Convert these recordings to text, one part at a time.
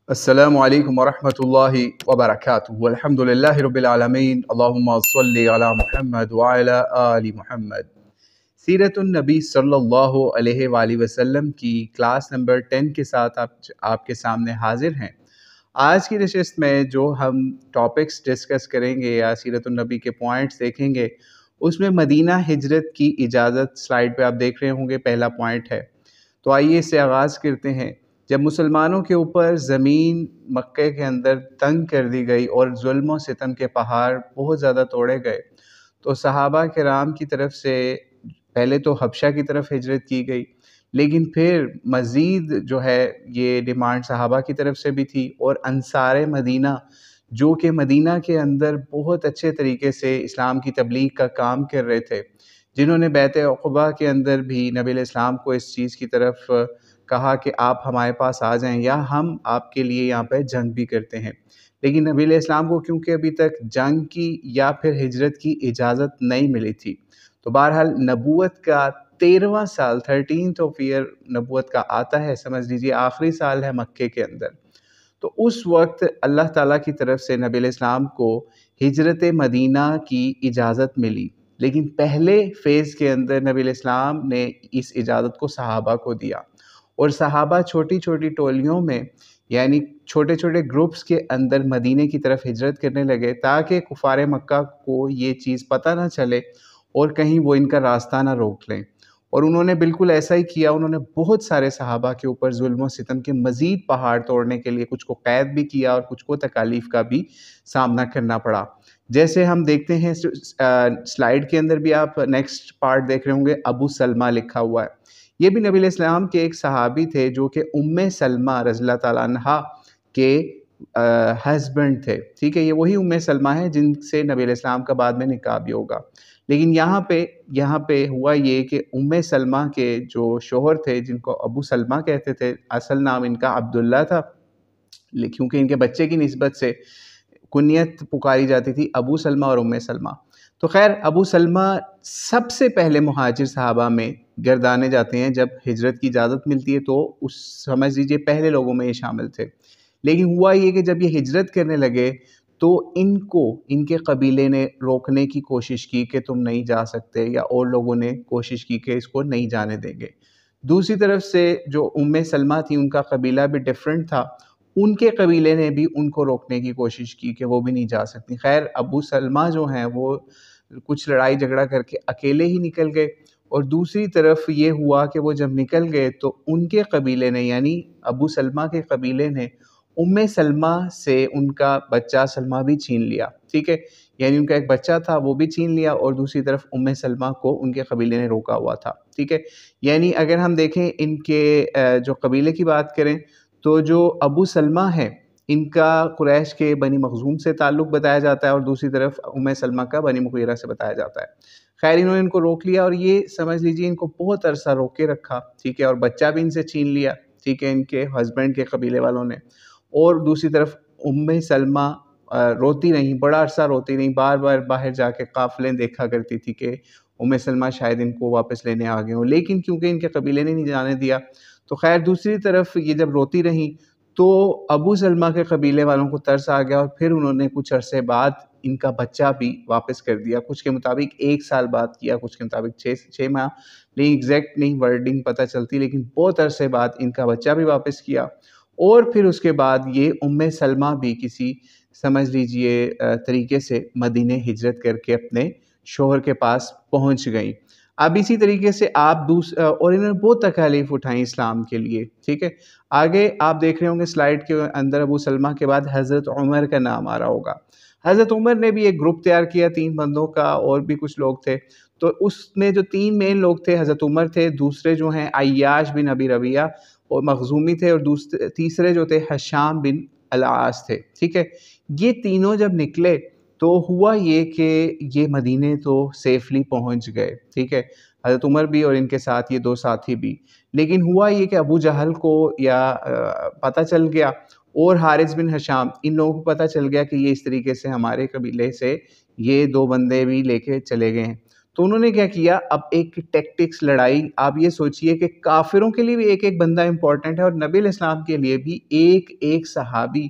السلام علیکم ورحمۃ اللہ وبرکاتہ والحمد للہ رب العالمین اللہم صلی علی محمد وعلی آل محمد۔ سیرت النبی صلی اللہ علیہ وآلہ وسلم کی کلاس نمبر 10 کے ساتھ آپ کے سامنے حاضر ہیں۔ آج کی نشست میں جو ہم ٹاپکس ڈسکس کریں گے یا سیرت النبی کے پوائنٹس دیکھیں گے، اس میں مدینہ ہجرت کی اجازت سلائیڈ پہ آپ دیکھ رہے ہوں گے پہلا پوائنٹ ہے۔ تو آئیے اس سے آغاز کرتے ہیں۔ جب مسلمانوں کے اوپر زمین مکہ کے اندر تنگ کر دی گئی اور ظلم و ستم کے پہاڑ بہت زیادہ توڑے گئے، تو صحابہ کرام کی طرف سے پہلے تو حبشہ کی طرف ہجرت کی گئی، لیکن پھر مزید جو ہے یہ ڈیمانڈ صحابہ کی طرف سے بھی تھی، اور انصار مدینہ جو کہ مدینہ کے اندر بہت اچھے طریقے سے اسلام کی تبلیغ کا کام کر رہے تھے، جنہوں نے بیعت عقبہ کے اندر بھی نبی علیہ السلام کو اس چیز کی طرف کہا کہ آپ ہمارے پاس آ جائیں یا ہم آپ کے لیے یہاں پہ جنگ بھی کرتے ہیں، لیکن نبی علیہ السلام کو کیونکہ ابھی تک جنگ کی یا پھر ہجرت کی اجازت نہیں ملی تھی، تو بہرحال نبوت کا 13واں سال 13th of year نبوت کا آتا ہے، سمجھ لیجیے آخری سال ہے مکے کے اندر۔ تو اس وقت اللہ تعالیٰ کی طرف سے نبی علیہ السلام کو ہجرت مدینہ کی اجازت ملی، لیکن پہلے فیز کے اندر نبی علیہ السلام نے اس اجازت کو صحابہ کو دیا، اور صحابہ چھوٹی چھوٹی ٹولیوں میں یعنی چھوٹے چھوٹے گروپس کے اندر مدینے کی طرف ہجرت کرنے لگے، تاکہ کفار مکہ کو یہ چیز پتہ نہ چلے اور کہیں وہ ان کا راستہ نہ روک لیں، اور انہوں نے بالکل ایسا ہی کیا۔ انہوں نے بہت سارے صحابہ کے اوپر ظلم و ستم کے مزید پہاڑ توڑنے کے لیے کچھ کو قید بھی کیا اور کچھ کو تکالیف کا بھی سامنا کرنا پڑا۔ جیسے ہم دیکھتے ہیں سلائیڈ کے اندر بھی آپ نیکسٹ پارٹ دیکھ رہے ہوں گے، ابو سلمہ لکھا ہوا ہے۔ یہ بھی نبی علیہ السلام کے ایک صحابی تھے جو کہ ام سلمہ رضی اللہ تعالیٰ عنہا کے ہسبینڈ تھے، ٹھیک ہے، یہ وہی ام سلمہ ہے جن سے نبی علیہ السلام کا بعد میں نکاح بھی ہوگا۔ لیکن یہاں پہ ہوا یہ کہ ام سلمہ کے جو شوہر تھے، جن کو ابو سلمہ کہتے تھے، اصل نام ان کا عبداللہ تھا، کیونکہ ان کے بچے کی نسبت سے کنیت پکاری جاتی تھی ابو سلمہ اور ام سلمہ۔ تو خیر، ابو سلمہ سب سے پہلے مہاجر صحابہ میں گردانے جاتے ہیں۔ جب ہجرت کی اجازت ملتی ہے تو اس سمجھ لیجیے پہلے لوگوں میں یہ شامل تھے، لیکن ہوا یہ کہ جب یہ ہجرت کرنے لگے تو ان کے قبیلے نے روکنے کی کوشش کی کہ تم نہیں جا سکتے، یا اور لوگوں نے کوشش کی کہ اس کو نہیں جانے دیں گے۔ دوسری طرف سے جو ام سلمہ تھی، ان کا قبیلہ بھی ڈیفرنٹ تھا، ان کے قبیلے نے بھی ان کو روکنے کی کوشش کی کہ وہ بھی نہیں جا سکتی۔ خیر، ابو سلمہ جو ہیں وہ کچھ لڑائی جھگڑا کر کے اکیلے ہی نکل گئے، اور دوسری طرف یہ ہوا کہ وہ جب نکل گئے تو ان کے قبیلے نے یعنی ابو سلمہ کے قبیلے نے ام سلمہ سے ان کا بچہ سلمہ بھی چھین لیا، ٹھیک ہے، یعنی ان کا ایک بچہ تھا وہ بھی چھین لیا، اور دوسری طرف ام سلمہ کو ان کے قبیلے نے روکا ہوا تھا، ٹھیک ہے۔ یعنی اگر ہم دیکھیں ان کے جو قبیلے کی بات کریں تو جو ابو سلمہ ہے ان کا قریش کے بنی مخزوم سے تعلق بتایا جاتا ہے، اور دوسری طرف ام سلمہ کا بنی مغیرہ سے بتایا جاتا ہے۔ خیر، انہوں نے ان کو روک لیا، اور یہ سمجھ لیجیے ان کو بہت عرصہ روک کے رکھا، ٹھیک ہے، اور بچہ بھی ان سے چھین لیا، ٹھیک ہے، ان کے ہسبینڈ کے قبیلے والوں نے۔ اور دوسری طرف ام سلمہ روتی رہیں، بڑا عرصہ روتی رہیں، بار بار باہر جا کے قافلیں دیکھا کرتی تھی کہ ام سلمہ شاید ان کو واپس لینے آ گئے ہوں، لیکن کیونکہ ان کے قبیلے نے نہیں جانے دیا، تو خیر دوسری طرف یہ جب روتی رہیں تو ابو سلمہ کے قبیلے والوں کو ترس آ گیا، اور پھر انہوں نے کچھ عرصے بعد ان کا بچہ بھی واپس کر دیا، کچھ کے مطابق 1 سال بعد کیا، کچھ کے مطابق 6 ماہ، لیکن ایگزیکٹ نہیں ورڈنگ پتہ چلتی، لیکن بہت عرصے بعد ان کا بچہ بھی واپس کیا، اور پھر اس کے بعد یہ ام سلمہ بھی کسی سمجھ لیجئے طریقے سے مدینے ہجرت کر کے اپنے شوہر کے پاس پہنچ گئیں۔ اب اسی طریقے سے آپ اور انہوں نے بہت تکالیف اٹھائیں اسلام کے لیے، ٹھیک ہے۔ آگے آپ دیکھ رہے ہوں گے سلائیڈ کے اندر ابو سلمہ کے بعد حضرت عمر کا نام آ رہا ہوگا۔ حضرت عمر نے بھی ایک گروپ تیار کیا 3 بندوں کا، اور بھی کچھ لوگ تھے، تو اس میں جو 3 مین لوگ تھے حضرت عمر تھے، دوسرے جو ہیں عیاش بن ابی ربیعہ اور مخزومی تھے، اور تیسرے جو تھے حشام بن العاص تھے، ٹھیک ہے۔ یہ تینوں جب نکلے تو ہوا یہ کہ یہ مدینے تو سیفلی پہنچ گئے، ٹھیک ہے، حضرت عمر بھی اور ان کے ساتھ یہ 2 ساتھی بھی، لیکن ہوا یہ کہ ابو جہل کو یا پتہ چل گیا، اور حارث بن ہشام، ان لوگوں کو پتہ چل گیا کہ یہ اس طریقے سے ہمارے قبیلے سے یہ 2 بندے بھی لے کے چلے گئے ہیں، تو انہوں نے کیا کیا، اب ایک ٹیکٹکس لڑائی، آپ یہ سوچئے کہ کافروں کے لیے بھی ایک ایک بندہ امپورٹنٹ ہے، اور نبی علیہ السلام کے لیے بھی ایک ایک صحابی،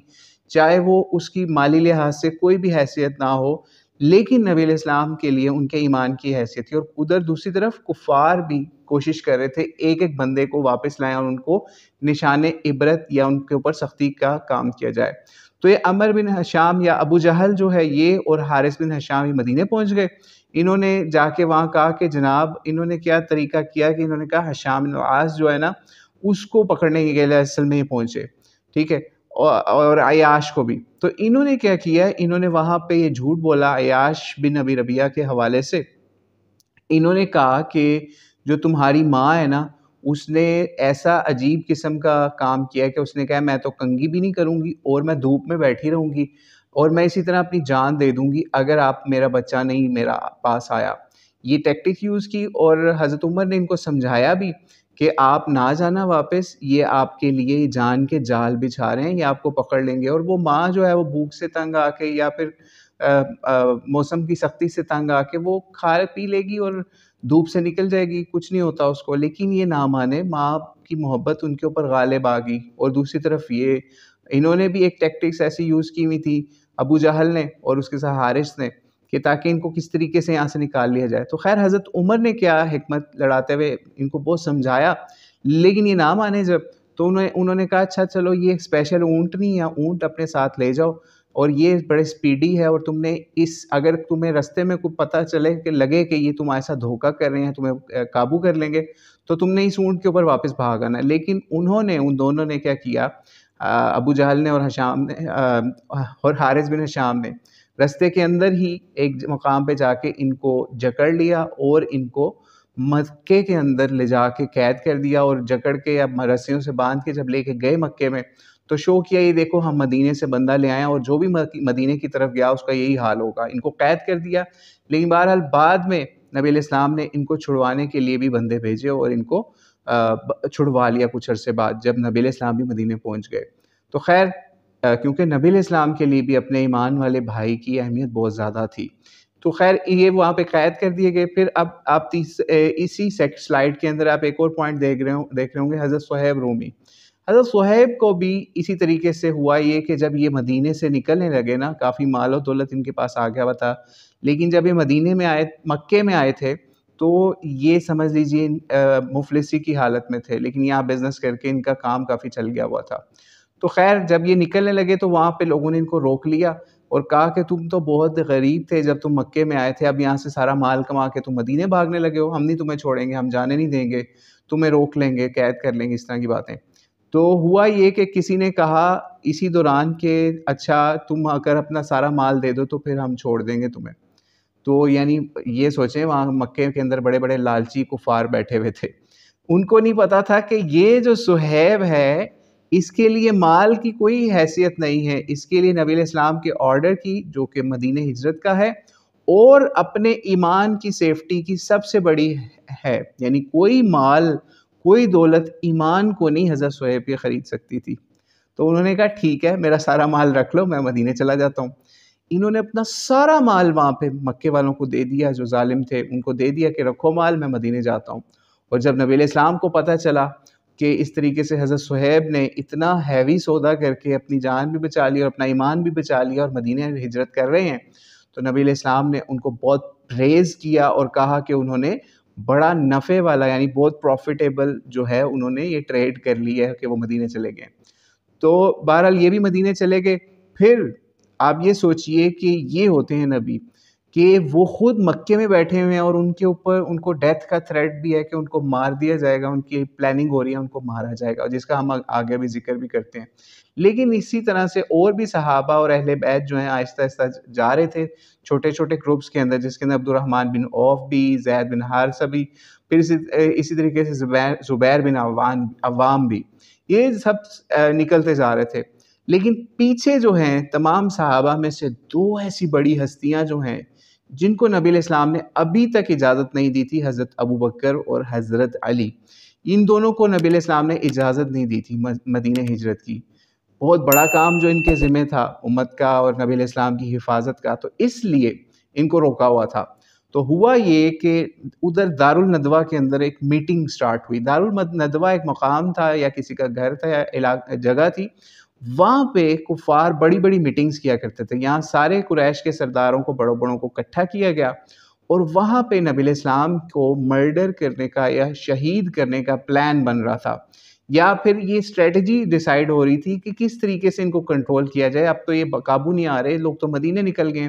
چاہے وہ اس کی مالی لحاظ سے کوئی بھی حیثیت نہ ہو، لیکن نبی علیہ السلام کے لیے ان کے ایمان کی حیثیت تھی. اور ادھر دوسری طرف کفار بھی کوشش کر رہے تھے ایک ایک بندے کو واپس لائیں اور ان کو نشان عبرت یا ان کے اوپر سختی کا کام کیا جائے. تو یہ عمر بن ہشام یا ابو جہل جو ہے، یہ اور حارث بن ہشام یہ مدینے پہنچ گئے. انہوں نے جا کے وہاں کہا کہ جناب، انہوں نے کیا طریقہ کیا کہ انہوں نے کہا ہشام بن العاص جو ہے نا، اس کو پکڑنے کے لیے اصل میں ہی پہنچے، ٹھیک ہے، اور عیاش کو بھی. تو انہوں نے کیا کیا، انہوں نے وہاں پہ یہ جھوٹ بولا عیاش بن ابی ربیعہ کے حوالے سے. انہوں نے کہا کہ جو تمہاری ماں ہے نا، اس نے ایسا عجیب قسم کا کام کیا کہ اس نے کہا میں تو کنگھی بھی نہیں کروں گی اور میں دھوپ میں بیٹھی رہوں گی اور میں اسی طرح اپنی جان دے دوں گی اگر آپ میرا بچہ نہیں میرا پاس آیا. یہ ٹیکٹک یوز کی، اور حضرت عمر نے ان کو سمجھایا بھی کہ آپ نہ جانا واپس، یہ آپ کے لیے جان کے جال بچھا رہے ہیں، یہ آپ کو پکڑ لیں گے. اور وہ ماں جو ہے وہ بھوک سے تنگ آ کے یا پھر موسم کی سختی سے تنگ آ کے وہ کھا پی لے گی اور دھوپ سے نکل جائے گی، کچھ نہیں ہوتا اس کو. لیکن یہ نہ مانے، ماں کی محبت ان کے اوپر غالب آ گئی. اور دوسری طرف یہ انہوں نے بھی ایک ٹیکٹکس ایسی یوز کی ہوئی تھی ابو جہل نے اور اس کے ساتھ حارث نے، کہ تاکہ ان کو کس طریقے سے یہاں سے نکال لیا جائے. تو خیر حضرت عمر نے کیا حکمت لڑاتے ہوئے ان کو بہت سمجھایا، لیکن یہ نہ مانے جب. تو انہوں نے کہا اچھا چلو یہ اسپیشل اونٹ نہیں ہے، اونٹ اپنے ساتھ لے جاؤ، اور یہ بڑے سپیڈی ہے، اور تم نے اگر تمہیں رستے میں کوئی پتہ چلے کہ لگے کہ یہ تم ایسا دھوکہ کر رہے ہیں، تمہیں قابو کر لیں گے، تو تم نے اس اونٹ کے اوپر واپس بھاگ آنا. لیکن ان دونوں نے کیا کیا، ابو جہل نے اور حارث بن ہشام نے رستے کے اندر ہی ایک مقام پہ جا کے ان کو جکڑ لیا اور ان کو مکے کے اندر لے جا کے قید کر دیا، اور جکڑ کے یا رسیوں سے باندھ کے جب لے کے گئے مکے میں، تو شو کیا یہ دیکھو ہم مدینے سے بندہ لے آئے ہیں، اور جو بھی مدینے کی طرف گیا اس کا یہی حال ہوگا. ان کو قید کر دیا. لیکن بہرحال بعد میں نبی علیہ السلام نے ان کو چھڑوانے کے لیے بھی بندے بھیجے اور ان کو چھڑوا لیا کچھ عرصے بعد جب نبی علیہ السلام بھی مدینے پہنچ گئے. تو خیر کیونکہ نبی علیہ السلام کے لیے بھی اپنے ایمان والے بھائی کی اہمیت بہت زیادہ تھی، تو خیر یہ وہاں پہ قید کر دیے گئے. پھر اب آپ اسی سلائیڈ کے اندر آپ ایک اور پوائنٹ دیکھ رہے ہوں گے، حضرت صہیب رومی. حضرت صہیب کو بھی اسی طریقے سے ہوا یہ کہ جب یہ مدینے سے نکلنے لگے نا، کافی مال و دولت ان کے پاس آ گیا ہوا تھا، لیکن جب یہ مدینے میں آئے، مکے میں آئے تھے، تو یہ سمجھ لیجئے مفلسی کی حالت میں تھے، لیکن یہاں بزنس کر کے ان کا کام کافی چل گیا ہوا تھا. تو خیر جب یہ نکلنے لگے تو وہاں پہ لوگوں نے ان کو روک لیا اور کہا کہ تم تو بہت غریب تھے جب تم مکے میں آئے تھے، اب یہاں سے سارا مال کما کے تم مدینے بھاگنے لگے ہو، ہم نہیں تمہیں چھوڑیں گے، ہم جانے نہیں دیں گے، تمہیں روک لیں گے، قید کر لیں گے، اس طرح کی باتیں. تو ہوا یہ کہ کسی نے کہا اسی دوران کہ اچھا تم اگر اپنا سارا مال دے دو تو پھر ہم چھوڑ دیں گے تمہیں. تو یعنی یہ سوچیں وہاں مکے کے اندر بڑے بڑے لالچی کفار بیٹھے ہوئے تھے. ان کو نہیں پتا تھا کہ یہ جو صہیب ہے اس کے لیے مال کی کوئی حیثیت نہیں ہے، اس کے لیے نبی علیہ السلام کے آرڈر کی جو کہ مدینہ ہجرت کا ہے اور اپنے ایمان کی سیفٹی کی سب سے بڑی ہے. یعنی کوئی مال کوئی دولت ایمان کو نہیں حضرت صہیب کی خرید سکتی تھی. تو انہوں نے کہا ٹھیک ہے میرا سارا مال رکھ لو، میں مدینے چلا جاتا ہوں. انہوں نے اپنا سارا مال وہاں پہ مکے والوں کو دے دیا، جو ظالم تھے ان کو دے دیا کہ رکھو مال، میں مدینے جاتا ہوں. اور جب نبی علیہ السلام کو پتہ چلا کہ اس طریقے سے حضرت صہیب نے اتنا ہیوی سودا کر کے اپنی جان بھی بچا لی اور اپنا ایمان بھی بچا لیا اور مدینے ہجرت کر رہے ہیں، تو نبی علیہ السلام نے ان کو بہت پریز کیا اور کہا کہ انہوں نے بڑا نفع والا یعنی بہت پروفیٹیبل جو ہے انہوں نے یہ ٹریڈ کر لی ہے کہ وہ مدینے چلے گئے. تو بہرحال یہ بھی مدینے چلے گئے. پھر آپ یہ سوچئے کہ یہ ہوتے ہیں نبی کہ وہ خود مکے میں بیٹھے ہوئے ہیں اور ان کے اوپر ان کو ڈیتھ کا تھریٹ بھی ہے کہ ان کو مار دیا جائے گا، ان کی پلاننگ ہو رہی ہے ان کو مارا جائے گا، جس کا ہم آگے بھی ذکر بھی کرتے ہیں. لیکن اسی طرح سے اور بھی صحابہ اور اہل بیت جو ہیں آہستہ آہستہ جا رہے تھے چھوٹے چھوٹے گروپس کے اندر، جس کے اندر عبد الرحمن بن عوف بھی، زید بن حارثہ بھی، پھر اسی طریقے سے زبیر بن عوام بھی، یہ سب نکلتے جا رہے تھے. لیکن پیچھے جو ہیں تمام صحابہ میں سے دو ایسی بڑی ہستیاں جو ہیں جن کو نبی علیہ السلام نے ابھی تک اجازت نہیں دی تھی، حضرت ابو بکر اور حضرت علی، ان دونوں کو نبی علیہ السلام نے اجازت نہیں دی تھی مدینہ ہجرت کی. بہت بڑا کام جو ان کے ذمہ تھا امت کا اور نبی علیہ السلام کی حفاظت کا، تو اس لیے ان کو روکا ہوا تھا. تو ہوا یہ کہ ادھر دارالندوہ کے اندر ایک میٹنگ سٹارٹ ہوئی. دارالندوہ ایک مقام تھا یا کسی کا گھر تھا یا جگہ تھی. وہاں پہ کفار بڑی بڑی میٹنگز کیا کرتے تھے. یہاں سارے قریش کے سرداروں کو بڑوں بڑوں کو اکٹھا کیا گیا اور وہاں پہ نبی علیہ السلام کو مرڈر کرنے کا یا شہید کرنے کا پلان بن رہا تھا، یا پھر یہ اسٹریٹجی ڈیسائیڈ ہو رہی تھی کہ کس طریقے سے ان کو کنٹرول کیا جائے. اب تو یہ قابو نہیں آ رہے، لوگ تو مدینے نکل گئے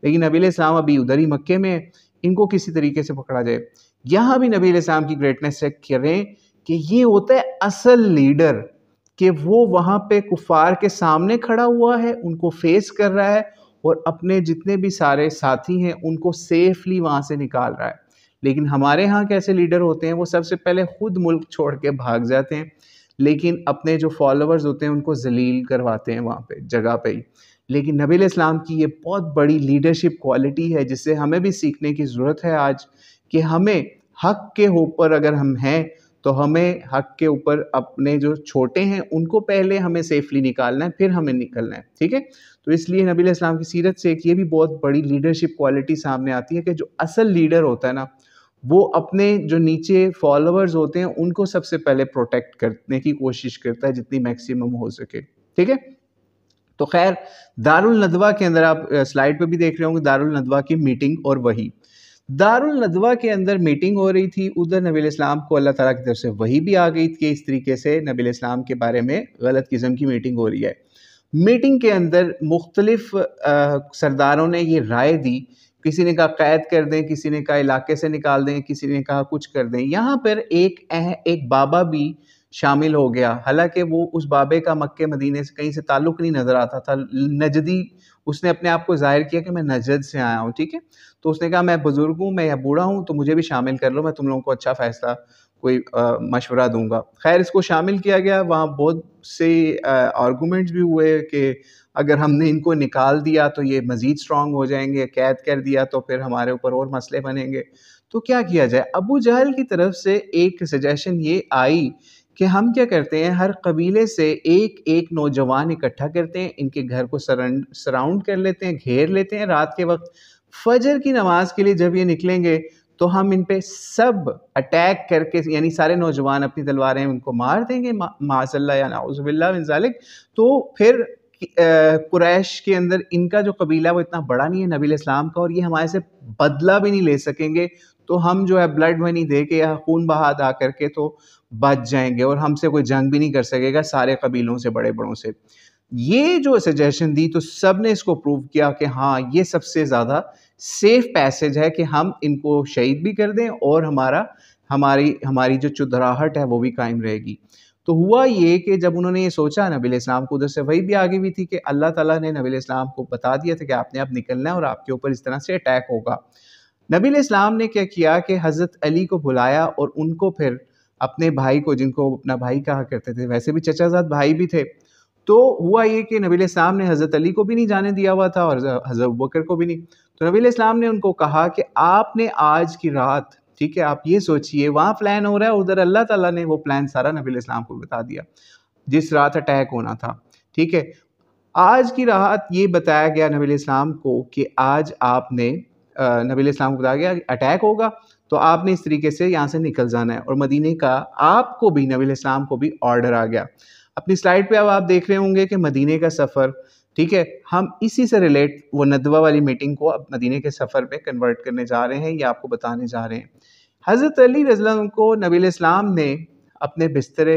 لیکن نبی علیہ السلام ابھی ادھر ہی مکے میں، ان کو کسی طریقے سے پکڑا جائے. یہاں بھی نبی علیہ السلام کی گریٹنس چیک کریں کہ یہ ہوتا ہے اصل لیڈر، کہ وہ وہاں پہ کفار کے سامنے کھڑا ہوا ہے، ان کو فیس کر رہا ہے اور اپنے جتنے بھی سارے ساتھی ہیں ان کو سیفلی وہاں سے نکال رہا ہے. لیکن ہمارے ہاں کیسے لیڈر ہوتے ہیں، وہ سب سے پہلے خود ملک چھوڑ کے بھاگ جاتے ہیں لیکن اپنے جو فالوورز ہوتے ہیں ان کو ذلیل کرواتے ہیں وہاں پہ جگہ پہ ہی. لیکن نبی علیہ السلام کی یہ بہت بڑی لیڈرشپ کوالٹی ہے جس سے ہمیں بھی سیکھنے کی ضرورت ہے آج، کہ ہمیں حق کے اوپر اگر ہم ہیں تو ہمیں حق کے اوپر اپنے جو چھوٹے ہیں ان کو پہلے ہمیں سیفلی نکالنا ہے، پھر ہمیں نکلنا ہے. ٹھیک ہے، تو اس لیے نبی علیہ السلام کی سیرت سے ایک یہ بھی بہت بڑی لیڈرشپ کوالٹی سامنے آتی ہے کہ جو اصل لیڈر ہوتا ہے نا، وہ اپنے جو نیچے فالوورز ہوتے ہیں ان کو سب سے پہلے پروٹیکٹ کرنے کی کوشش کرتا ہے جتنی میکسیمم ہو سکے. ٹھیک ہے، تو خیر دارالندوہ کے اندر آپ سلائیڈ پہ بھی دیکھ رہے ہوں گے دارالندوہ کی میٹنگ، اور وہی دارالندوہ کے اندر میٹنگ ہو رہی تھی. ادھر نبی علیہ السلام کو اللہ تعالیٰ کی طرف سے وحی بھی آ گئی تھی کہ اس طریقے سے نبی علیہ السلام کے بارے میں غلط قسم کی میٹنگ ہو رہی ہے. میٹنگ کے اندر مختلف سرداروں نے یہ رائے دی، کسی نے کہا قید کر دیں، کسی نے کہا علاقے سے نکال دیں، کسی نے کہا کچھ کر دیں. یہاں پر ایک بابا بھی شامل ہو گیا، حالانکہ وہ اس بابے کا مکے مدینے سے کہیں سے تعلق نہیں نظر آتا تھا، نجدی. اس نے اپنے آپ کو ظاہر کیا کہ میں نجد سے آیا ہوں. ٹھیک ہے، تو اس نے کہا میں بزرگ ہوں، میں یا بوڑھا ہوں، تو مجھے بھی شامل کر لو، میں تم لوگوں کو اچھا فیصلہ کوئی مشورہ دوں گا. خیر اس کو شامل کیا گیا. وہاں بہت سے آرگومنٹس بھی ہوئے کہ اگر ہم نے ان کو نکال دیا تو یہ مزید سٹرونگ ہو جائیں گے، قید کر دیا تو پھر ہمارے اوپر اور مسئلے بنیں گے. تو کیا کیا جائے؟ ابو جہل کی طرف سے ایک سجیشن یہ آئی کہ ہم کیا کرتے ہیں، ہر قبیلے سے ایک ایک نوجوان اکٹھا کرتے ہیں، ان کے گھر کو سراؤنڈ کر لیتے ہیں، گھیر لیتے ہیں. رات کے وقت فجر کی نماز کے لیے جب یہ نکلیں گے تو ہم ان پہ سب اٹیک کر کے، یعنی سارے نوجوان اپنی تلواریں ان کو مار دیں گے، معاذ اللہ یا نعوذ باللہ من ذالک. تو پھر قریش کے اندر ان کا جو قبیلہ وہ اتنا بڑا نہیں ہے نبی علیہ السلام کا، اور یہ ہمارے سے بدلہ بھی نہیں لے سکیں گے، تو ہم جو ہے بلڈ منی دے کے یا خون بہا دا کر کے تو بچ جائیں گے، اور ہم سے کوئی جنگ بھی نہیں کر سکے گا سارے قبیلوں سے، بڑے بڑوں سے. یہ جو سجیشن دی تو سب نے اس کو پروو کیا کہ ہاں یہ سب سے زیادہ سیف پیسج ہے کہ ہم ان کو شہید بھی کر دیں اور ہماری جو چدراہٹ ہے وہ بھی قائم رہے گی. تو ہوا یہ کہ جب انہوں نے یہ سوچا، نبی علیہ السلام کو ادھر سے وہی بھی آگے بھی تھی کہ اللہ تعالیٰ نے نبی علیہ السلام کو بتا دیا تھا کہ آپ نے اب نکلنا ہے اور آپ کے اوپر اس طرح سے اٹیک ہوگا. نبی علیہ السلام نے کیا کیا کہ حضرت علی کو بلایا اور ان کو پھر اپنے بھائی کو، جن کو اپنا بھائی کہا کرتے تھے، ویسے بھی چچا زاد بھائی بھی تھے، تو ہوا یہ کہ نبی علیہ السلام نے حضرت علی کو بھی نہیں جانے دیا ہوا تھا اور حضرت ابوبکر کو بھی نہیں. تو نبی علیہ السلام نے ان کو کہا کہ آپ نے آج کی رات، ٹھیک ہے، آپ یہ سوچئے وہاں پلان ہو رہا ہے، ادھر اللہ تعالیٰ نے وہ پلان سارا نبی علیہ السلام کو بتا دیا جس رات اٹیک ہونا تھا. ٹھیک ہے، آج کی رات یہ بتایا گیا نبی علیہ السلام کو کہ آج آپ نے نبی علیہ السلام کو بتایا گیا اٹیک ہوگا، تو آپ نے اس طریقے سے یہاں سے نکل جانا ہے. اور مدینے کا آپ کو بھی، نبی علیہ السلام کو بھی آرڈر آ گیا. اپنی سلائیڈ پہ اب آپ دیکھ رہے ہوں گے کہ مدینے کا سفر، ٹھیک ہے، ہم اسی سے ریلیٹ وہ ندوہ والی میٹنگ کو اب مدینے کے سفر پہ کنورٹ کرنے جا رہے ہیں یا آپ کو بتانے جا رہے ہیں. حضرت علی رضی اللہ عنہ کو نبی علیہ السلام نے اپنے بستر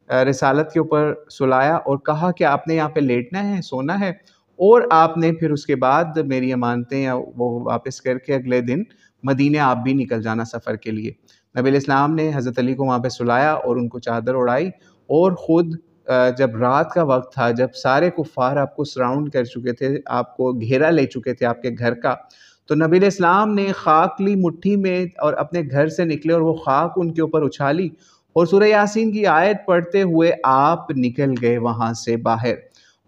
رسالت کے اوپر سلایا اور کہا کہ آپ نے یہاں پہ لیٹنا ہے، سونا ہے، اور آپ نے پھر اس کے بعد میری امانتیں یا وہ واپس کر کے اگلے دن مدینے آپ بھی نکل جانا سفر کے لیے. نبی علیہ السلام نے حضرت علی کو وہاں پہ سلایا اور ان کو چادر اڑائی، اور خود جب رات کا وقت تھا، جب سارے کفار آپ کو سراؤنڈ کر چکے تھے، آپ کو گھیرا لے چکے تھے آپ کے گھر کا، تو نبی علیہ السلام نے خاک لی مٹھی میں اور اپنے گھر سے نکلے اور وہ خاک ان کے اوپر اچھالی اور سورہ یاسین کی آیت پڑھتے ہوئے آپ نکل گئے وہاں سے باہر.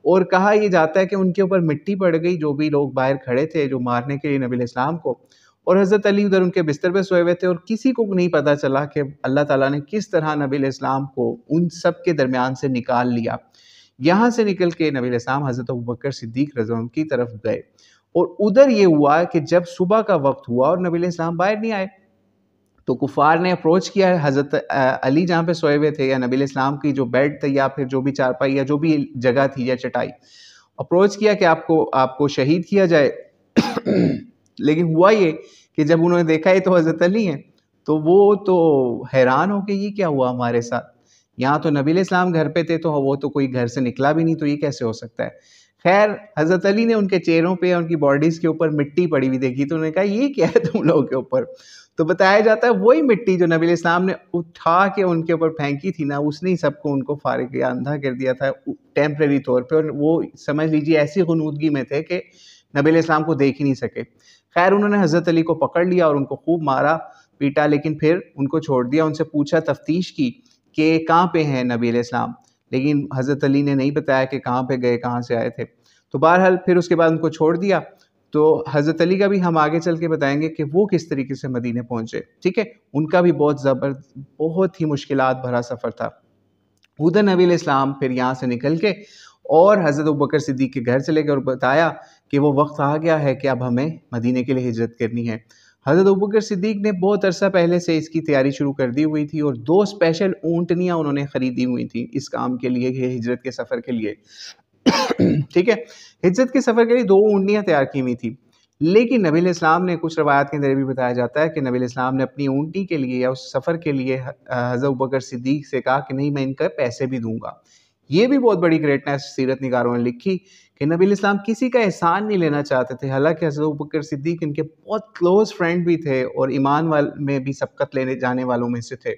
اور کہا یہ جاتا ہے کہ ان کے اوپر مٹی پڑ گئی، جو بھی لوگ باہر کھڑے تھے جو مارنے کے لیے نبی علیہ السلام کو، اور حضرت علی ادھر ان کے بستر پہ سوئے ہوئے تھے، اور کسی کو نہیں پتا چلا کہ اللہ تعالیٰ نے کس طرح نبی علیہ السلام کو ان سب کے درمیان سے نکال لیا. یہاں سے نکل کے نبی علیہ السلام حضرت ابوبکر صدیق رضی اللہ عنہ کی طرف گئے اور ادھر یہ ہوا کہ جب صبح کا وقت ہوا اور نبی علیہ السلام باہر نہیں آئے تو کفار نے اپروچ کیا ہے حضرت علی جہاں پہ سوئے ہوئے تھے یا نبی علیہ السلام کی جو بیڈ تھا یا پھر جو بھی چارپائی یا جو بھی جگہ تھی یا چٹائی، اپروچ کیا کہ آپ کو شہید کیا جائے لیکن ہوا یہ کہ جب انہوں نے دیکھا یہ تو حضرت علی ہیں تو وہ تو حیران ہو کہ یہ کیا ہوا ہمارے ساتھ، یہاں تو نبی علیہ السلام گھر پہ تھے تو وہ تو کوئی گھر سے نکلا بھی نہیں، تو یہ کیسے ہو سکتا ہے؟ خیر حضرت علی نے ان کے چہروں پہ ان کی باڈیز کے اوپر مٹی پڑی ہوئی دیکھی تو انہوں نے کہا یہ کیا ہے تم لوگوں کے اوپر؟ تو بتایا جاتا ہے وہی مٹی جو نبی علیہ السلام نے اٹھا کے ان کے اوپر پھینکی تھی نا، اس نے ہی سب کو ان کو فارغ یا اندھا کر دیا تھا ٹیمپریری طور پہ، اور وہ سمجھ لیجیے ایسی غنودگی میں تھے کہ نبی علیہ السلام کو دیکھ ہی نہیں سکے۔ خیر انہوں نے حضرت علی کو پکڑ لیا اور ان کو خوب مارا پیٹا، لیکن پھر ان کو چھوڑ دیا، ان سے پوچھا تفتیش کی کہ کہاں پہ ہیں نبی علیہ السلام، لیکن حضرت علی نے نہیں بتایا کہ کہاں پہ گئے، کہاں سے آئے تھے۔ تو بہرحال پھر اس کے بعد ان کو چھوڑ دیا۔ تو حضرت علی کا بھی ہم آگے چل کے بتائیں گے کہ وہ کس طریقے سے مدینے پہنچے، ٹھیک ہے، ان کا بھی بہت ہی مشکلات بھرا سفر تھا۔ ادھر نبی علیہ السلام پھر یہاں سے نکل کے اور حضرت ابوبکر صدیق کے گھر چلے گئے اور بتایا کہ وہ وقت آ گیا ہے کہ اب ہمیں مدینے کے لیے ہجرت کرنی ہے۔ حضرت ابوبکر صدیق نے بہت عرصہ پہلے سے اس کی تیاری شروع کر دی ہوئی تھی اور 2 اسپیشل اونٹنیاں انہوں نے خریدی ہوئی تھیں اس کام کے لیے، یہ ہجرت کے سفر کے لیے، ٹھیک ہے، ہجرت کے سفر کے لیے 2 اونٹنیاں تیار کی ہوئی تھی، لیکن نبی علیہ السلام نے کچھ روایات کے اندر بھی بتایا جاتا ہے کہ نبی علیہ السلام نے اپنی اونٹی کے لیے یا اس سفر کے لیے حضرت ابوبکر صدیق سے کہا کہ نہیں میں ان کا پیسے بھی دوں گا۔ یہ بھی بہت بڑی گریٹنس سیرت نگاروں نے لکھی کہ نبی علیہ السلام کسی کا احسان نہیں لینا چاہتے تھے، حالانکہ حضرت ابوبکر صدیق ان کے بہت کلوز فرینڈ بھی تھے اور ایمان میں بھی سبقت لینے جانے والوں میں سے تھے،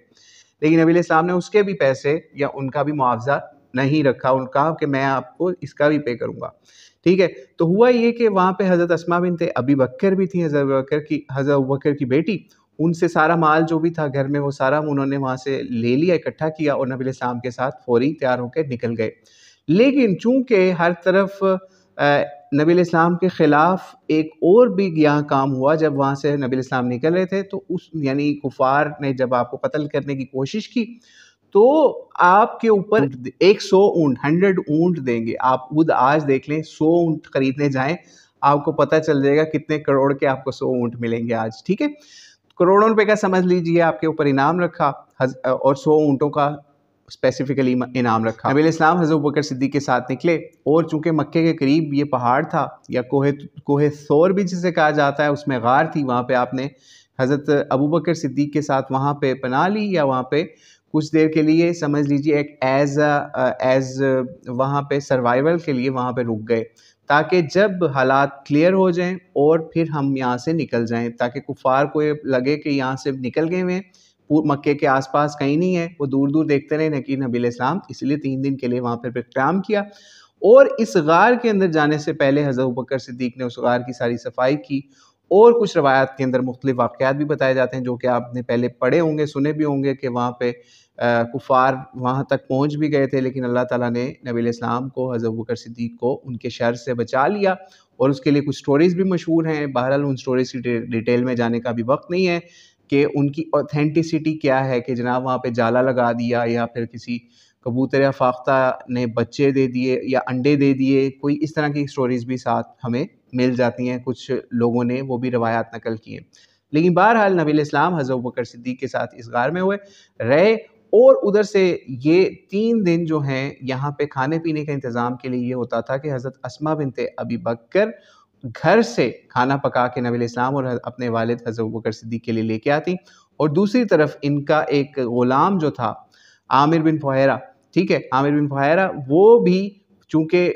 لیکن نبی علیہ السلام نے اس کے بھی پیسے یا ان کا بھی معاوضہ نہیں رکھا، ان کا کہ میں آپ کو اس کا بھی پے کروں گا، ٹھیک ہے۔ تو ہوا یہ کہ وہاں پہ حضرت اسماء بنت ابی بکر بھی تھی، حضرت ابوبکر کی بیٹی، ان سے سارا مال جو بھی تھا گھر میں وہ سارا انہوں نے وہاں سے لے لیا، اکٹھا کیا اور نبی علیہ السلام کے ساتھ فوری تیار ہو کے نکل گئے۔ لیکن چونکہ ہر طرف نبی علیہ السلام کے خلاف ایک اور بھی یہاں کام ہوا، جب وہاں سے نبی علیہ السلام نکل رہے تھے تو یعنی کفار نے جب آپ کو قتل کرنے کی کوشش کی تو آپ کے اوپر 100 اونٹ 100 اونٹ دیں گے، آپ خود آج دیکھ لیں 100 اونٹ خریدنے جائیں آپ کو پتہ چل جائے گا کتنے کروڑ کے آپ کو 100 اونٹ ملیں گے آج، ٹھیک ہے، کروڑوں روپے کا سمجھ لیجئے آپ کے اوپر انعام رکھا اور 100 اونٹوں کا اسپیسیفکلی انعام رکھا۔ نبی علیہ السلام حضرت ابوبکر صدیق کے ساتھ نکلے اور چونکہ مکے کے قریب یہ پہاڑ تھا یا کوہ ثور بھی جسے کہا جاتا ہے، اس میں غار تھی، وہاں پہ آپ نے حضرت ابوبکر صدیق کے ساتھ وہاں پہ پناہ لی یا وہاں پہ کچھ دیر کے لیے سمجھ لیجیے ایک ایز وہاں پہ سروائیول کے لیے وہاں پہ رک گئے تاکہ جب حالات کلیئر ہو جائیں اور پھر ہم یہاں سے نکل جائیں، تاکہ کفار کو یہ لگے کہ یہاں سے نکل گئے ہوئے مکے کے آس پاس کہیں نہیں ہے، وہ دور دور دیکھتے رہے نبی علیہ السلام، اس لیے 3 دن کے لیے وہاں پہ قیام کیا۔ اور اس غار کے اندر جانے سے پہلے حضرت ابوبکر صدیق نے اس غار کی ساری صفائی کی، اور کچھ روایات کے اندر مختلف واقعات بھی بتائے جاتے ہیں جو کہ آپ نے پہلے پڑھے ہوں گے، سنے بھی ہوں گے کہ وہاں پہ کفار وہاں تک پہنچ بھی گئے تھے، لیکن اللہ تعالیٰ نے نبی علیہ السلام کو حضرت ابوبکر صدیق کو ان کے شر سے بچا لیا، اور اس کے لیے کچھ سٹوریز بھی مشہور ہیں۔ بہرحال ان سٹوریز کی ڈیٹیل میں جانے کا بھی وقت نہیں ہے کہ ان کی اوتھینٹسٹی کیا ہے، کہ جناب وہاں پہ جالا لگا دیا یا پھر کسی کبوتر یا فاختہ نے بچے دے دیے یا انڈے دے دیے، کوئی اس طرح کی سٹوریز بھی ساتھ ہمیں مل جاتی ہیں، کچھ لوگوں نے وہ بھی روایات نقل کی ہیں۔ لیکن بہرحال نبی علیہ السلام حضرت ابوبکر صدیق کے ساتھ اس غار میں رہے، اور ادھر سے یہ 3 دن جو ہیں یہاں پہ کھانے پینے کا انتظام کے لیے یہ ہوتا تھا کہ حضرت اسماء بنت ابی بکر گھر سے کھانا پکا کے نبی علیہ السلام اور اپنے والد حضرت ابوبکر صدیق کے لیے لے کے آتی، اور دوسری طرف ان کا ایک غلام جو تھا عامر بن فہیرہ، ٹھیک ہے، عامر بن فہیرہ وہ بھی چونکہ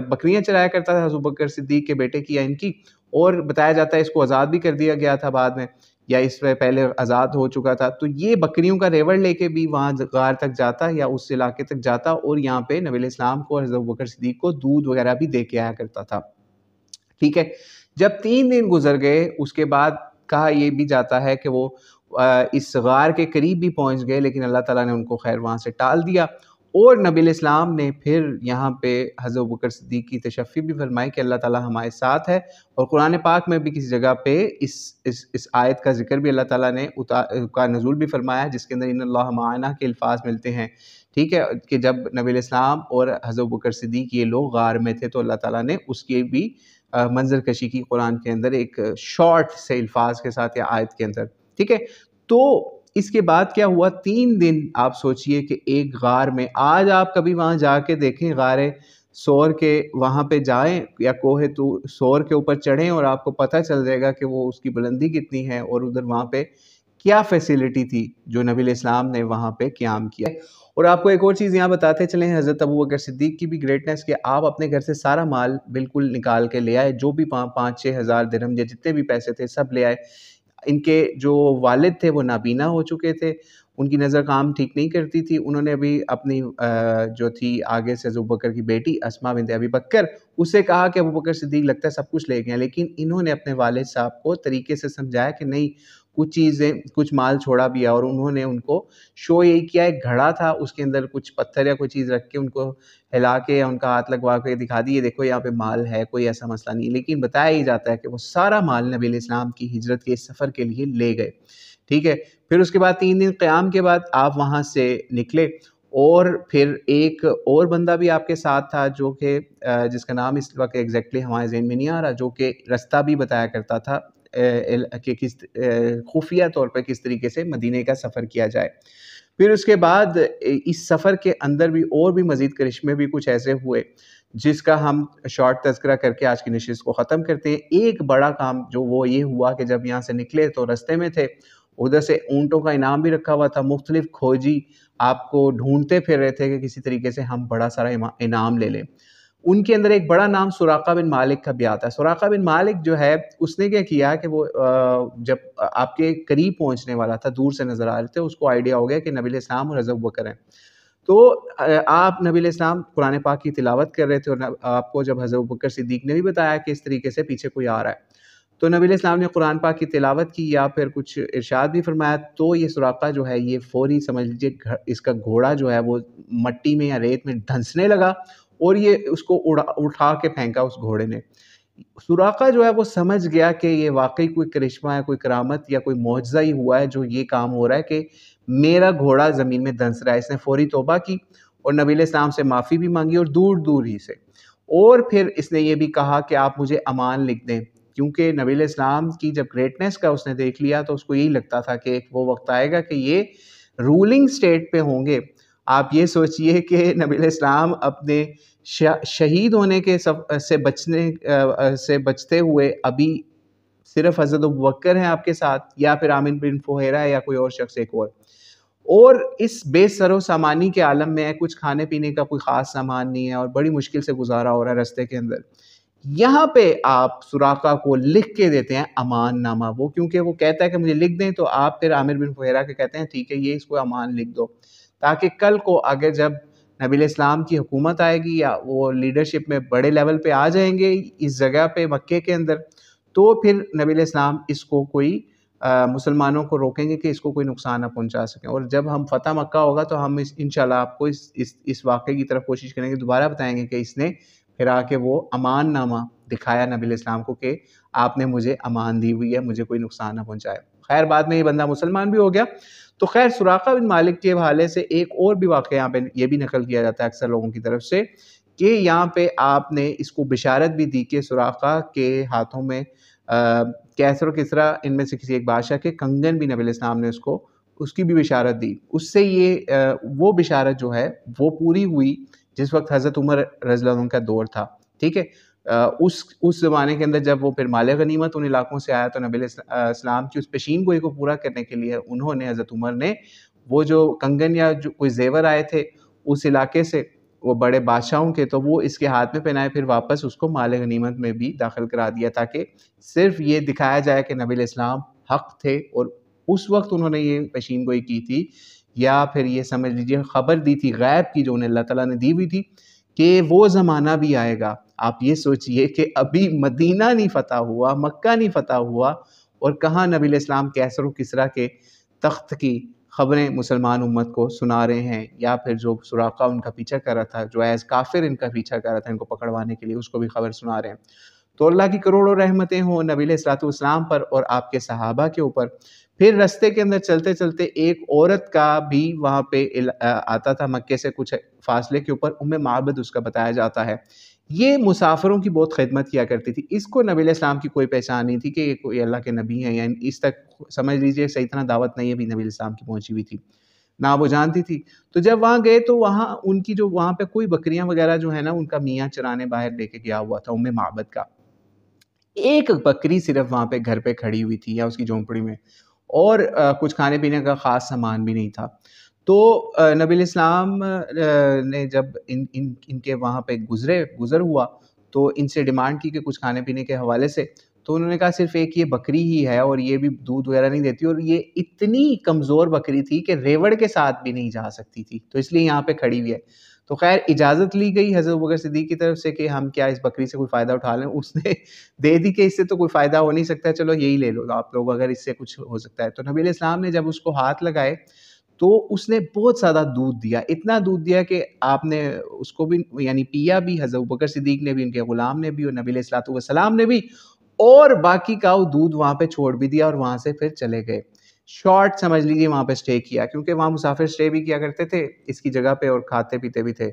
بکریاں چرایا کرتا تھا حضرت ابوبکر صدیق کے بیٹے کی یا ان کی، اور بتایا جاتا ہے اس کو آزاد بھی کر دیا گیا تھا بعد میں، یا اس سے پہلے آزاد ہو چکا تھا، تو یہ بکریوں کا ریوڑ لے کے بھی وہاں غار تک جاتا یا اس علاقے تک جاتا، اور یہاں پہ نبی علیہ السلام کو حضرت ابوبکر صدیق کو دودھ وغیرہ بھی دے کے آیا کرتا تھا، ٹھیک ہے۔ جب 3 دن گزر گئے اس کے بعد کہا یہ بھی جاتا ہے کہ وہ اس غار کے قریب بھی پہنچ گئے، لیکن اللہ تعالیٰ نے ان کو خیر وہاں سے ٹال دیا، اور نبی علیہ السلام نے پھر یہاں پہ حضرت ابوبکر صدیق کی تشفی بھی فرمائی کہ اللہ تعالیٰ ہمارے ساتھ ہے، اور قرآن پاک میں بھی کسی جگہ پہ اس آیت کا ذکر بھی اللہ تعالیٰ نے کا نزول بھی فرمایا جس کے اندر ان اللہ معنا کے الفاظ ملتے ہیں، ٹھیک ہے، کہ جب نبی علیہ السلام اور حضرت ابوبکر صدیق یہ لوگ غار میں تھے تو اللہ تعالیٰ نے اس کی بھی منظر کشی کی قرآن کے اندر ایک شارٹ سے الفاظ کے ساتھ یا آیت کے اندر، ٹھیک ہے۔ تو اس کے بعد کیا ہوا، 3 دن آپ سوچئے کہ ایک غار میں، آج آپ کبھی وہاں جا کے دیکھیں غار سور کے، وہاں پہ جائیں یا کوہ سور کے اوپر چڑھیں اور آپ کو پتہ چل جائے گا کہ وہ اس کی بلندی کتنی ہے اور ادھر وہاں پہ کیا فیسیلٹی تھی جو نبی علیہ السلام نے وہاں پہ قیام کیا۔ اور آپ کو ایک اور چیز یہاں بتاتے چلیں، حضرت ابوبکر صدیق کی بھی گریٹنس، کہ آپ اپنے گھر سے سارا مال بالکل نکال کے لے آئے، جو بھی 5-6 ہزار درہم یا جتنے بھی پیسے تھے سب لے آئے۔ ان کے جو والد تھے وہ نابینا ہو چکے تھے، ان کی نظر کام ٹھیک نہیں کرتی تھی، انہوں نے ابھی اپنی جو تھی آگے سے ابوبکر کی بیٹی اسماء بنت ابی بکر، اسے کہا کہ ابوبکر صدیق لگتا ہے سب کچھ لے گئے ہیں، لیکن انہوں نے اپنے والد صاحب کو طریقے سے سمجھایا کہ نہیں، کچھ چیزیں، کچھ مال چھوڑا بھی ہے، اور انہوں نے ان کو شو یہی کیا، ایک گھڑا تھا اس کے اندر کچھ پتھر یا کوئی چیز رکھ کے ان کو ہلا کے یا ان کا ہاتھ لگوا کے دکھا دیے، دیکھو یہاں پہ مال ہے، کوئی ایسا مسئلہ نہیں، لیکن بتایا ہی جاتا ہے کہ وہ سارا مال نبی علیہ السلام کی ہجرت کے اس سفر کے لیے لے گئے، ٹھیک ہے۔ پھر اس کے بعد 3 دن قیام کے بعد آپ وہاں سے نکلے، اور پھر ایک اور بندہ بھی آپ کے ساتھ تھا جو کہ جس کا نام اس وقت ایگزیکٹلی ہمارے ذہن میں نہیں آ رہا، جو کہ رستہ بھی بتایا کرتا تھا کہ کس خفیہ طور پہ کس طریقے سے مدینے کا سفر کیا جائے۔ پھر اس کے بعد اس سفر کے اندر بھی اور بھی مزید کرشمے بھی کچھ ایسے ہوئے جس کا ہم شارٹ تذکرہ کر کے آج کی نشست کو ختم کرتے ہیں۔ ایک بڑا کام جو وہ یہ ہوا کہ جب یہاں سے نکلے تو رستے میں تھے، ادھر سے اونٹوں کا انعام بھی رکھا ہوا تھا، مختلف کھوجی آپ کو ڈھونڈتے پھر رہے تھے کہ کسی طریقے سے ہم بڑا سارا انعام لے لیں۔ ان کے اندر ایک بڑا نام سراقہ بن مالک کا بھی آتا ہے۔ سراقہ بن مالک جو ہے اس نے کیا کیا کہ وہ جب آپ کے قریب پہنچنے والا تھا، دور سے نظر آ رہے تھے، اس کو آئیڈیا ہو گیا کہ نبی علیہ السلام اور حضرت ابوبکر ہیں۔ تو آپ نبی علیہ السلام قرآن پاک کی تلاوت کر رہے تھے، اور آپ کو جب حضرت ابوبکر صدیق نے بھی بتایا کہ اس طریقے سے پیچھے کوئی آ رہا ہے، تو نبی علیہ السلام نے قرآن پاک کی تلاوت کی یا پھر کچھ ارشاد بھی فرمایا، تو یہ سراقہ جو ہے یہ فوری سمجھ لیجیے اس کا گھوڑا جو ہے وہ مٹی میں یا ریت میں دھنسنے لگا، اور یہ اس کو اٹھا کے پھینکا اس گھوڑے نے۔ سراقہ جو ہے وہ سمجھ گیا کہ یہ واقعی کوئی کرشمہ ہے، کوئی کرامت یا کوئی معجزہ ہی ہوا ہے جو یہ کام ہو رہا ہے کہ میرا گھوڑا زمین میں دھنس رہا ہے۔ اس نے فوری توبہ کی اور نبی علیہ السلام سے معافی بھی مانگی، اور دور دور ہی سے، اور پھر اس نے یہ بھی کہا کہ آپ مجھے امان لکھ دیں، کیونکہ نبی علیہ السلام کی جب گریٹنس کا اس نے دیکھ لیا تو اس کو یہی لگتا تھا کہ وہ وقت آئے گا کہ یہ رولنگ سٹیٹ پہ ہوں گے۔ آپ یہ سوچئے کہ نبی علیہ السلام اپنے شہید ہونے کے سے بچتے ہوئے ابھی صرف حضرت ابوبکر ہیں آپ کے ساتھ، یا پھر عامر بن فہیرہ ہے یا کوئی اور شخص ایک اور اس بے سر و سامانی کے عالم میں کچھ کھانے پینے کا کوئی خاص سامان نہیں ہے، اور بڑی مشکل سے گزارا ہو رہا ہے رستے کے اندر۔ یہاں پہ آپ سراقہ کو لکھ کے دیتے ہیں امان نامہ، وہ کیونکہ وہ کہتا ہے کہ مجھے لکھ دیں، تو آپ پھر عامر بن فہیرہ کے کہتے ہیں ٹھیک ہے یہ اس کو امان لکھ دو، تاکہ کل کو اگر جب نبی علیہ السلام کی حکومت آئے گی یا وہ لیڈرشپ میں بڑے لیول پہ آ جائیں گے اس جگہ پہ مکے کے اندر، تو پھر نبی علیہ السلام اس کو کوئی مسلمانوں کو روکیں گے کہ اس کو کوئی نقصان نہ پہنچا سکیں، اور جب ہم فتح مکہ ہوگا تو ہم انشاءاللہ آپ کو اس واقعے کی طرف کوشش کریں گے، دوبارہ بتائیں گے کہ اس نے پھر آ کے وہ امان نامہ دکھایا نبی علیہ السلام کو کہ آپ نے مجھے امان دی ہوئی ہے، مجھے کوئی نقصان نہ پہنچائے۔ خیر بعد میں یہ بندہ مسلمان بھی ہو گیا۔ تو خیر سراقہ بن مالک کے حوالے سے ایک اور بھی واقعہ یہاں پہ یہ بھی نقل کیا جاتا ہے اکثر لوگوں کی طرف سے، کہ یہاں پہ آپ نے اس کو بشارت بھی دی کہ سراقہ کے ہاتھوں میں کیسر و کسریٰ ان میں سے کسی ایک بادشاہ کے کنگن بھی نبی علیہ السلام نے اس کی بھی بشارت دی۔ اس سے یہ وہ بشارت جو ہے وہ پوری ہوئی جس وقت حضرت عمر رضی اللہ عنہ کا دور تھا، ٹھیک ہے۔ اس زمانے کے اندر جب وہ پھر مال غنیمت ان علاقوں سے آیا تو نبی علیہ السلام کی اس پیشین گوئی کو پورا کرنے کے لیے انہوں نے، حضرت عمر نے، وہ جو کنگن یا جو کوئی زیور آئے تھے اس علاقے سے، وہ بڑے بادشاہوں کے، تو وہ اس کے ہاتھ میں پہنائے، پھر واپس اس کو مال غنیمت میں بھی داخل کرا دیا، تاکہ صرف یہ دکھایا جائے کہ نبی علیہ السلام حق تھے، اور اس وقت انہوں نے یہ پیشین گوئی کی تھی، یا پھر یہ سمجھ لیجیے خبر دی تھی غیب کی جو انہیں اللہ تعالیٰ نے دی ہوئی تھی کہ وہ زمانہ بھی آئے گا۔ آپ یہ سوچئے کہ ابھی مدینہ نہیں فتح ہوا، مکہ نہیں فتح ہوا، اور کہاں نبی علیہ السلام کیسر و کسریٰ کے تخت کی خبریں مسلمان امت کو سنا رہے ہیں، یا پھر جو سراقہ ان کا پیچھا کر رہا تھا، جو ایز کافر ان کا پیچھا کر رہا تھا ان کو پکڑوانے کے لیے، اس کو بھی خبر سنا رہے ہیں۔ تو اللہ کی کروڑوں رحمتیں ہوں نبی علیہ الصلوۃ والسلام پر اور آپ کے صحابہ کے اوپر۔ پھر رستے کے اندر چلتے چلتے ایک عورت کا بھی وہاں پہ آتا تھا مکے سے کچھ فاصلے کے اوپر، معبد اس کا بتایا جاتا ہے. یہ مسافروں کی بہت خدمت کیا کرتی تھی. اس کو نبی علیہ السلام کی کوئی پہچان نہیں تھی کہ یہ کوئی اللہ کے نبی ہیں، یا اس تک سمجھ لیجئے صحیح طرح دعوت نہیں ابھی نبی علیہ السلام کی پہنچی ہوئی تھی، نہ وہ جانتی تھی. تو جب وہاں گئے تو وہاں ان کی جو وہاں پہ کوئی بکریاں وغیرہ جو ہے نا ان کا میاں چرانے باہر لے کے گیا ہوا تھا معبد کا. ایک بکری صرف وہاں پہ گھر پہ کھڑی ہوئی تھی یا اس کی جھونپڑی میں، اور کچھ کھانے پینے کا خاص سامان بھی نہیں تھا. تو نبی علیہ السلام نے جب ان کے وہاں پہ گزر ہوا تو ان سے ڈیمانڈ کی کہ کچھ کھانے پینے کے حوالے سے. تو انہوں نے کہا صرف ایک یہ بکری ہی ہے اور یہ بھی دودھ وغیرہ نہیں دیتی، اور یہ اتنی کمزور بکری تھی کہ ریوڑ کے ساتھ بھی نہیں جا سکتی تھی، تو اس لیے یہاں پہ کھڑی ہوئی ہے. تو خیر اجازت لی گئی حضرت ابوبکر صدیق کی طرف سے کہ ہم کیا اس بکری سے کوئی فائدہ اٹھا لیں. اس نے دے دی کہ اس سے تو کوئی فائدہ ہو نہیں سکتا، چلو یہی لے لو آپ لوگ اگر اس سے کچھ ہو سکتا ہے. تو نبی علیہ السلام نے جب اس کو ہاتھ لگائے تو اس نے بہت زیادہ دودھ دیا، اتنا دودھ دیا کہ آپ نے اس کو بھی یعنی پیا بھی، حضرت ابوبکر صدیق نے بھی، ان کے غلام نے بھی، اور نبی علیہ السلام نے بھی، اور باقی کا وہ دودھ وہاں پہ چھوڑ بھی دیا اور وہاں سے پھر چلے گئے. شارٹ سمجھ لیجیے وہاں پہ سٹے کیا، کیونکہ وہاں مسافر سٹے بھی کیا کرتے تھے اس کی جگہ پہ اور کھاتے پیتے بھی تھے.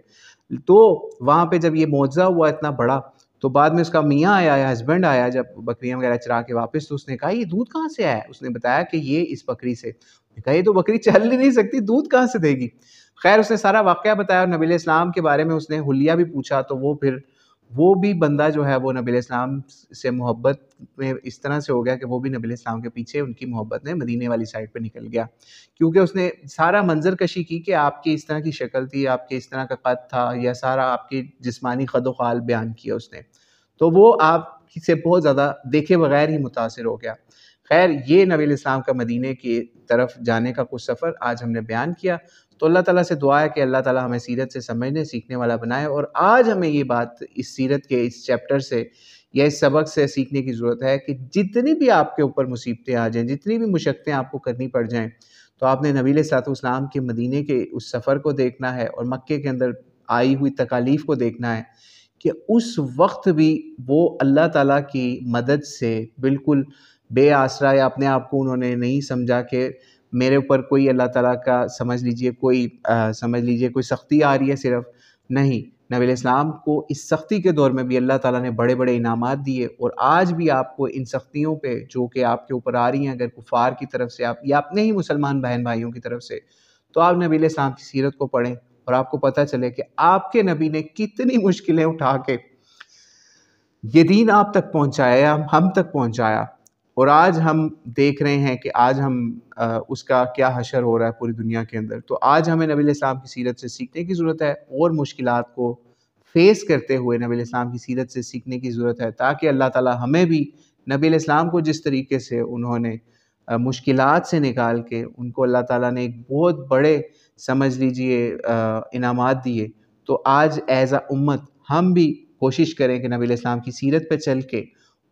تو وہاں پہ جب یہ معجزہ ہوا اتنا بڑا، تو بعد میں اس کا میاں آیا یا ہسبینڈ آیا جب بکریاں وغیرہ چرا کے واپس، تو اس نے کہا یہ دودھ کہاں سے آیا؟ اس نے بتایا کہ یہ اس بکری سے. کہا یہ تو بکری چل ہی نہیں سکتی، دودھ کہاں سے دے گی؟ خیر اس نے سارا واقعہ بتایا، اور نبی علیہ السلام کے بارے میں اس نے حلیہ بھی پوچھا. تو وہ بھی بندہ جو ہے وہ نبی علیہ السلام سے محبت میں اس طرح سے ہو گیا کہ وہ بھی نبی علیہ السلام کے پیچھے ان کی محبت میں مدینے والی سائڈ پہ نکل گیا، کیونکہ اس نے سارا منظر کشی کی کہ آپ کی اس طرح کی شکل تھی، آپ کے اس طرح کا قد تھا، یا سارا آپ کی جسمانی قد و خال بیان کیا اس نے. تو وہ آپ سے بہت زیادہ دیکھے بغیر ہی متاثر ہو گیا. خیر یہ نبی علیہ السلام کا مدینے کی طرف جانے کا کچھ سفر آج ہم نے بیان کیا. تو اللہ تعالیٰ سے دعا ہے کہ اللہ تعالیٰ ہمیں سیرت سے سمجھنے سیکھنے والا بنائے، اور آج ہمیں یہ بات اس سیرت کے اس چیپٹر سے یا اس سبق سے سیکھنے کی ضرورت ہے کہ جتنی بھی آپ کے اوپر مصیبتیں آ جائیں، جتنی بھی مشقتیں آپ کو کرنی پڑ جائیں، تو آپ نے نبی علیہ السلام کے مدینے کے اس سفر کو دیکھنا ہے اور مکے کے اندر آئی ہوئی تکالیف کو دیکھنا ہے کہ اس وقت بھی وہ اللہ تعالیٰ کی مدد سے بالکل بے آسرا، یا اپنے آپ کو انہوں نے نہیں سمجھا کہ میرے اوپر کوئی اللہ تعالیٰ کا سمجھ لیجئے کوئی سختی آ رہی ہے، صرف نہیں. نبی علیہ السلام کو اس سختی کے دور میں بھی اللہ تعالیٰ نے بڑے بڑے انعامات دیے، اور آج بھی آپ کو ان سختیوں پہ جو کہ آپ کے اوپر آ رہی ہیں، اگر کفار کی طرف سے آپ یا اپنے ہی مسلمان بہن بھائیوں کی طرف سے، تو آپ نبی علیہ السلام کی سیرت کو پڑھیں اور آپ کو پتہ چلے کہ آپ کے نبی نے کتنی مشکلیں اٹھا کے یہ دین آپ تک پہنچایا، ہم تک پہنچایا. اور آج ہم دیکھ رہے ہیں کہ آج ہم اس کا کیا حشر ہو رہا ہے پوری دنیا کے اندر. تو آج ہمیں نبی علیہ السلام کی سیرت سے سیکھنے کی ضرورت ہے، اور مشکلات کو فیس کرتے ہوئے نبی علیہ السلام کی سیرت سے سیکھنے کی ضرورت ہے، تاکہ اللہ تعالیٰ ہمیں بھی نبی علیہ السلام کو جس طریقے سے انہوں نے مشکلات سے نکال کے ان کو اللہ تعالیٰ نے ایک بہت بڑے سمجھ لیجئے انعامات دیے، تو آج ایز اے امت ہم بھی کوشش کریں کہ نبی علیہ السلام کی سیرت پہ چل کے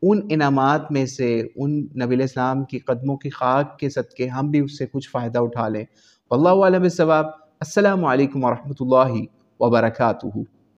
ان انعامات میں سے، ان نبی علیہ السلام کی قدموں کی خاک کے صدقے ہم بھی اس سے کچھ فائدہ اٹھا لیں. واللہ اعلم بالصواب. السلام علیکم ورحمۃ اللہ وبرکاتہ.